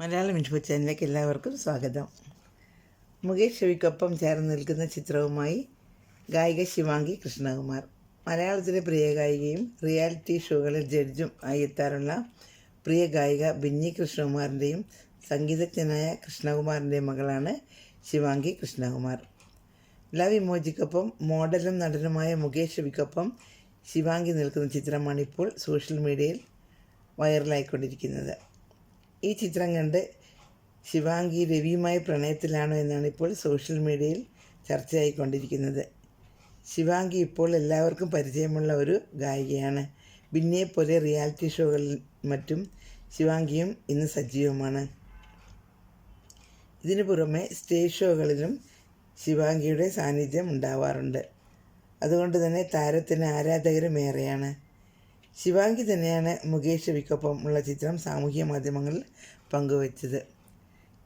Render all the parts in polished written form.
Malayalam info ചാനലിലേക്ക് എല്ലാവർക്കും സ്വാഗതം. മുകേഷ് ഷെവിക്കൊപ്പം ചേർന്ന് നിൽക്കുന്ന ചിത്രവുമായി ഗായിക ശിവാംഗി കൃഷ്ണകുമാർ. മലയാളത്തിലെ പ്രിയ ഗായികയും റിയാലിറ്റി ഷോകളിൽ ജഡ്ജും ആയി എത്താറുള്ള പ്രിയ ഗായിക ബിന്നി കൃഷ്ണകുമാറിൻ്റെയും സംഗീതജ്ഞനായ കൃഷ്ണകുമാറിൻ്റെയും മകളാണ് ശിവാംഗി കൃഷ്ണകുമാർ. ലവ് ഇമോജിക്കൊപ്പം മോഡലും നടനുമായ മുകേഷ് ഷെവിക്കൊപ്പം ശിവാംഗി നിൽക്കുന്ന ചിത്രമാണ് ഇപ്പോൾ സോഷ്യൽ മീഡിയയിൽ വൈറലായിക്കൊണ്ടിരിക്കുന്നത്. ഈ ചിത്രം കണ്ട് ശിവാംഗി രവിയുമായി പ്രണയത്തിലാണോ എന്നാണ് ഇപ്പോൾ സോഷ്യൽ മീഡിയയിൽ ചർച്ചയായിക്കൊണ്ടിരിക്കുന്നത്. ശിവാംഗി ഇപ്പോൾ എല്ലാവർക്കും പരിചയമുള്ള ഒരു ഗായികയാണ്. ബിന്നിയെപ്പോലെ റിയാലിറ്റി ഷോകളിൽ മറ്റും ശിവാംഗിയും ഇന്ന് സജീവമാണ്. ഇതിനു പുറമെ സ്റ്റേജ് ഷോകളിലും ശിവാംഗിയുടെ സാന്നിധ്യം ഉണ്ടാവാറുണ്ട്. അതുകൊണ്ട് തന്നെ താരത്തിന് ആരാധകരും ഏറെയാണ്. ശിവാംഗി തന്നെയാണ് മുകേഷ് ഷെവിക്കൊപ്പം ഉള്ള ചിത്രം സാമൂഹ്യ മാധ്യമങ്ങളിൽ പങ്കുവച്ചത്.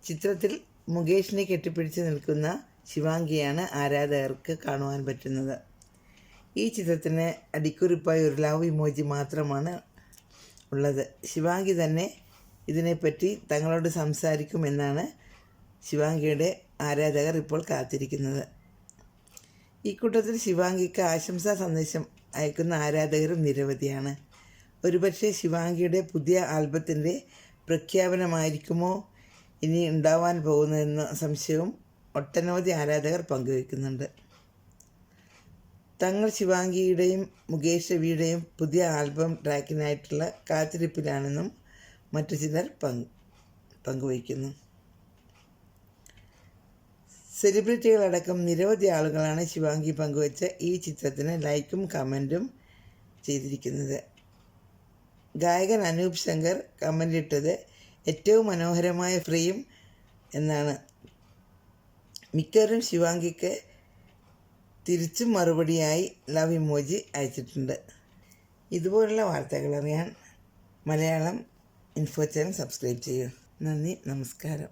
ചിത്രത്തിൽ മുകേഷിനെ കെട്ടിപ്പിടിച്ച് നിൽക്കുന്ന ശിവാംഗിയാണ് ആരാധകർക്ക് കാണുവാൻ പറ്റുന്നത്. ഈ ചിത്രത്തിന് അടിക്കുറിപ്പായി ഒരു ലവ് ഇമോജി മാത്രമാണ് ഉള്ളത്. ശിവാംഗി തന്നെ ഇതിനെപ്പറ്റി തങ്ങളോട് സംസാരിക്കുമെന്നാണ് ശിവാംഗിയുടെ ആരാധകർ ഇപ്പോൾ കാത്തിരിക്കുന്നത്. ഈ കൂട്ടത്തിൽ ശിവാംഗിക്ക് ആശംസാ സന്ദേശം അയക്കുന്ന ആരാധകരും നിരവധിയാണ്. ഒരുപക്ഷെ ശിവാംഗിയുടെ പുതിയ ആൽബത്തിൻ്റെ പ്രഖ്യാപനമായിരിക്കുമോ ഇനി ഉണ്ടാവാൻ പോകുന്നതെന്ന സംശയവും ഒട്ടനവധി ആരാധകർ പങ്കുവയ്ക്കുന്നുണ്ട്. തങ്ങൾ ശിവാംഗിയുടെയും മുകേഷ് ഷെവിയുടെയും പുതിയ ആൽബം ട്രാക്കിനായിട്ടുള്ള കാത്തിരിപ്പിലാണെന്നും മറ്റു ചിലർ പങ്കുവയ്ക്കുന്നു. സെലിബ്രിറ്റികളടക്കം നിരവധി ആളുകളാണ് ശിവാംഗി പങ്കുവച്ച ഈ ചിത്രത്തിന് ലൈക്കും കമൻറ്റും ചെയ്തിരിക്കുന്നത്. ഗായകൻ അനൂപ് ശങ്കർ കമൻ്റിട്ടത് ഏറ്റവും മനോഹരമായ ഫ്രെയിം എന്നാണ്. മിക്കവരും ശിവാംഗിക്ക് തിരിച്ചും മറുപടിയായി ലവ് ഇമോജി അയച്ചിട്ടുണ്ട്. ഇതുപോലുള്ള വാർത്തകൾ അറിയാൻ മലയാളം ഇൻഫോ ചാനൽ സബ്സ്ക്രൈബ് ചെയ്യൂ. നന്ദി, നമസ്കാരം.